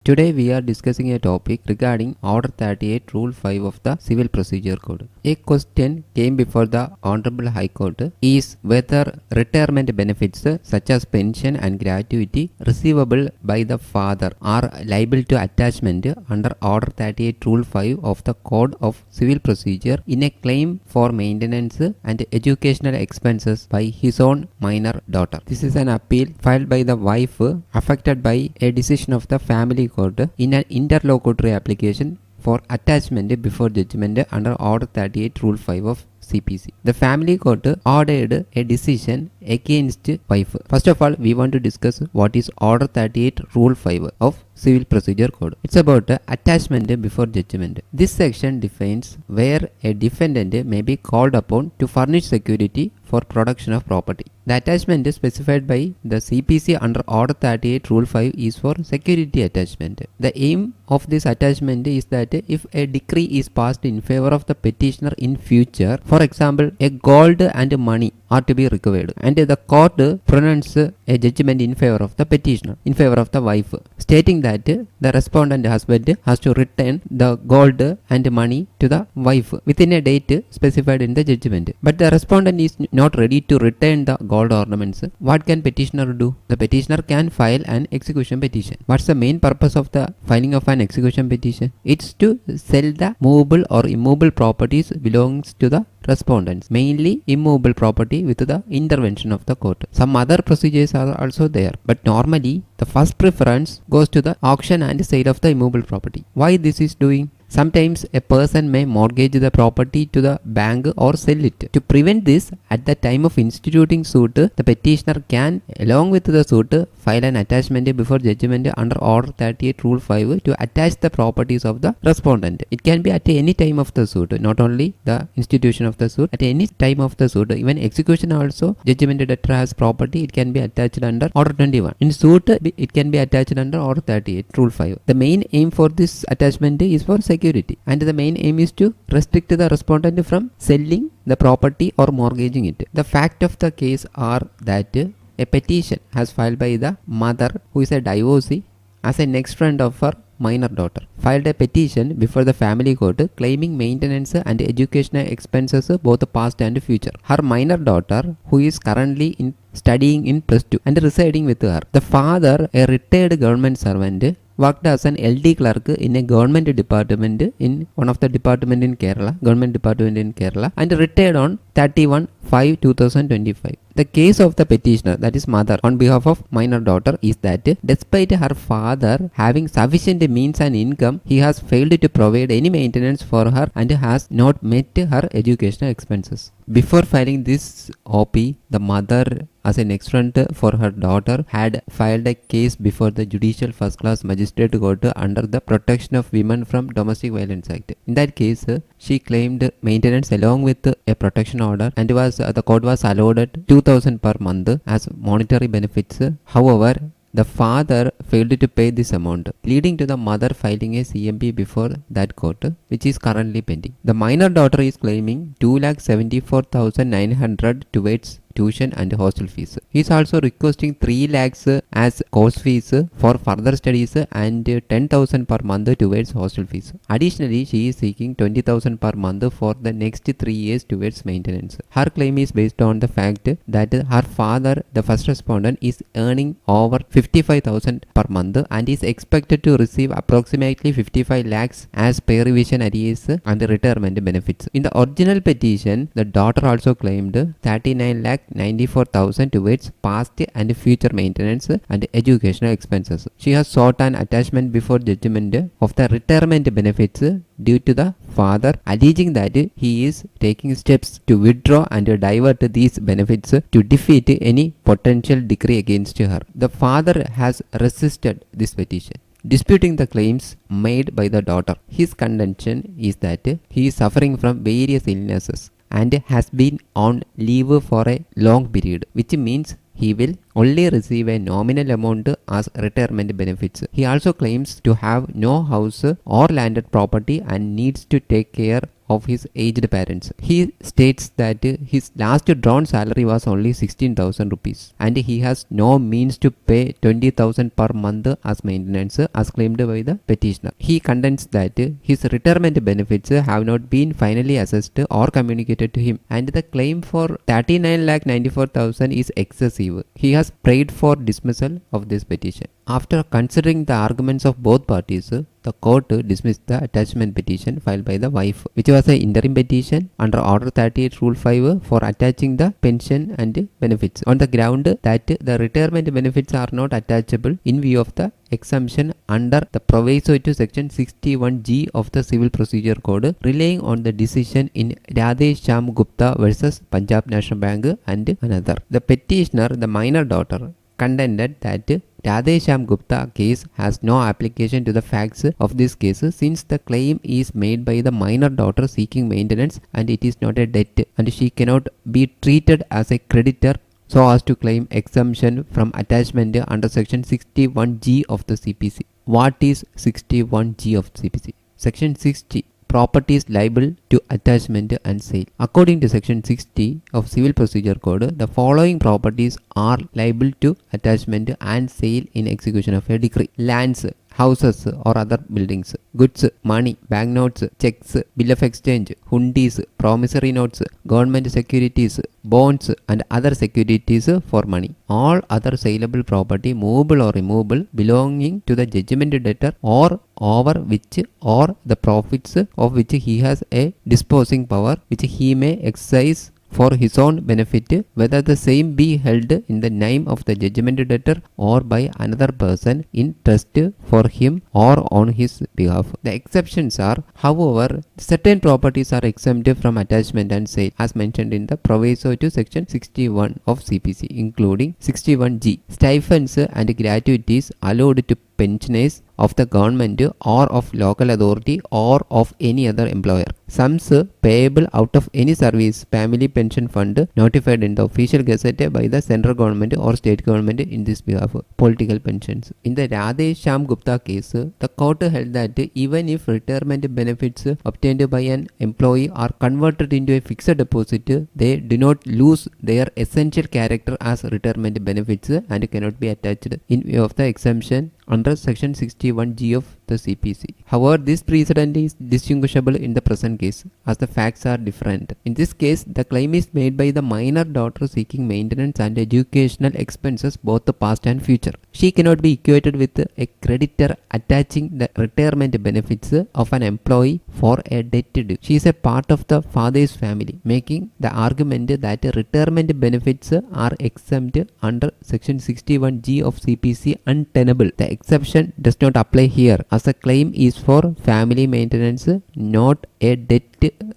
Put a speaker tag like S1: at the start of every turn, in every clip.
S1: Today we are discussing a topic regarding Order 38 Rule 5 of the Civil Procedure Code. A question came before the Honorable High Court is whether retirement benefits such as pension and gratuity receivable by the father are liable to attachment under Order 38 Rule 5 of the Code of Civil Procedure in a claim for maintenance and educational expenses by his own minor daughter. This is an appeal filed by the wife affected by a decision of the family court in an interlocutory application for attachment before judgment under Order 38 Rule 5 of CPC. The family court ordered a decision against wife. First of all, we want to discuss what is Order 38 Rule 5 of Civil Procedure Code. It's about attachment before judgment. This section defines where a defendant may be called upon to furnish security for production of property. The attachment specified by the CPC under Order 38 Rule 5 is for security attachment. The aim of this attachment is that if a decree is passed in favor of the petitioner in future, for example, a gold and money are to be recovered, and the court pronounces a judgment in favor of the petitioner, in favor of the wife, stating that the respondent husband has to return the gold and money to the wife within a date specified in the judgment. But the respondent is not ready to return the gold ornaments. What can petitioner do? The petitioner can file an execution petition. What's the main purpose of the filing of an execution petition? It's to sell the movable or immovable properties belongs to the respondents, mainly immovable property with the intervention of the court. Some other procedures are also there, but normally the first preference goes to the auction and sale of the immovable property. Why this is doing? Sometimes a person may mortgage the property to the bank or sell it. To prevent this, at the time of instituting suit, the petitioner can, along with the suit, file an attachment before judgment under Order 38 Rule 5 to attach the properties of the respondent. It can be at any time of the suit, not only the institution of the suit, at any time of the suit. Even execution also, judgment debtor has property, it can be attached under Order 21. In suit, it can be attached under Order 38 Rule 5. The main aim for this attachment is for security, and the main aim is to restrict the respondent from selling the property or mortgaging it. The fact of the case are that a petition has filed by the mother, who is a divorcee, as a next friend of her minor daughter, filed a petition before the family court claiming maintenance and educational expenses both past and future. Her minor daughter, who is currently studying in +2 and residing with her. The father, a retired government servant, worked as an LD clerk in a government department in one of the department in Kerala, government department in Kerala, and retired on 31/5/2025. The case of the petitioner, that is mother, on behalf of minor daughter is that despite her father having sufficient means and income, he has failed to provide any maintenance for her and has not met her educational expenses. Before filing this OP, the mother, as an extent for her daughter, had filed a case before the Judicial First Class Magistrate Court under the Protection of Women from Domestic Violence Act. In that case, she claimed maintenance along with a protection order, and the court was allowed 2,000 per month as monetary benefits. However, the father failed to pay this amount, leading to the mother filing a CMP before that court, which is currently pending. The minor daughter is claiming 2,74,900 towards tuition and hostel fees. He is also requesting 3 lakhs as course fees for further studies and 10,000 per month towards hostel fees. Additionally, she is seeking 20,000 per month for the next 3 years towards maintenance. Her claim is based on the fact that her father, the first respondent, is earning over 55,000 per month and is expected to receive approximately 55 lakhs as pay revision arrears and retirement benefits. In the original petition, the daughter also claimed 39,94,000 towards past and future maintenance and educational expenses. She has sought an attachment before judgment of the retirement benefits due to the father, alleging that he is taking steps to withdraw and divert these benefits to defeat any potential decree against her. The father has resisted this petition, disputing the claims made by the daughter. His contention is that he is suffering from various illnesses and has been on leave for a long period, which means he will only receive a nominal amount as retirement benefits. He also claims to have no house or landed property and needs to take care of his aged parents. He states that his last drawn salary was only 16,000 rupees and he has no means to pay 20,000 per month as maintenance as claimed by the petitioner. He contends that his retirement benefits have not been finally assessed or communicated to him and the claim for 39,94,000 is excessive. He has prayed for dismissal of this petition. After considering the arguments of both parties, the court dismissed the attachment petition filed by the wife, which was an interim petition under Order 38 Rule 5 for attaching the pension and benefits on the ground that the retirement benefits are not attachable in view of the exemption under the proviso to section 61G of the Civil Procedure Code, relying on the decision in Radhe Shyam Gupta versus Punjab National Bank and another. The petitioner, the minor daughter, contended that Radhe Shyam Gupta case has no application to the facts of this case since the claim is made by the minor daughter seeking maintenance and it is not a debt and she cannot be treated as a creditor so as to claim exemption from attachment under section 61G of the CPC. What is 61G of CPC? Section 60. Property is liable to attachment and sale. According to section 60 of Civil Procedure Code, the following properties are liable to attachment and sale in execution of a decree: lands, houses or other buildings, goods, money, banknotes, checks, bill of exchange, hundis, promissory notes, government securities, bonds and other securities for money. All other saleable property, movable or removable, belonging to the judgment debtor or over which or the profits of which he has a disposing power, which he may exercise for his own benefit, whether the same be held in the name of the judgment debtor or by another person in trust for him or on his behalf. The exceptions are, however, certain properties are exempt from attachment and sale as mentioned in the proviso to section 61 of CPC, including 61G. Stipends and gratuities allowed to pensioners of the government or of local authority or of any other employer. Sums payable out of any service family pension fund notified in the official gazette by the central government or state government in this behalf. Political pensions. In the Radhe Shyam Gupta case, the court held that even if retirement benefits obtained by an employee are converted into a fixed deposit, they do not lose their essential character as retirement benefits and cannot be attached in view of the exemption under section 61G of the CPC. However, this precedent is distinguishable in the present case as the facts are different. In this case, the claim is made by the minor daughter seeking maintenance and educational expenses both the past and future. She cannot be equated with a creditor attaching the retirement benefits of an employee for a debt due. She is a part of the father's family, making the argument that retirement benefits are exempt under section 61G of CPC untenable. The exception does not apply here as the claim is for family maintenance, not a debt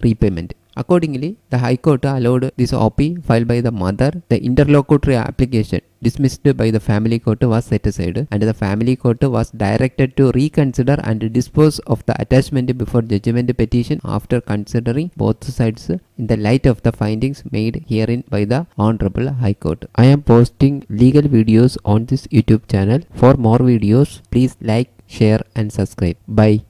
S1: repayment. Accordingly, the High Court allowed this OP filed by the mother. The interlocutory application dismissed by the family court was set aside and the family court was directed to reconsider and dispose of the attachment before judgment petition after considering both sides in the light of the findings made herein by the Honorable High Court. I am posting legal videos on this YouTube channel. For more videos, please like, share and subscribe. Bye.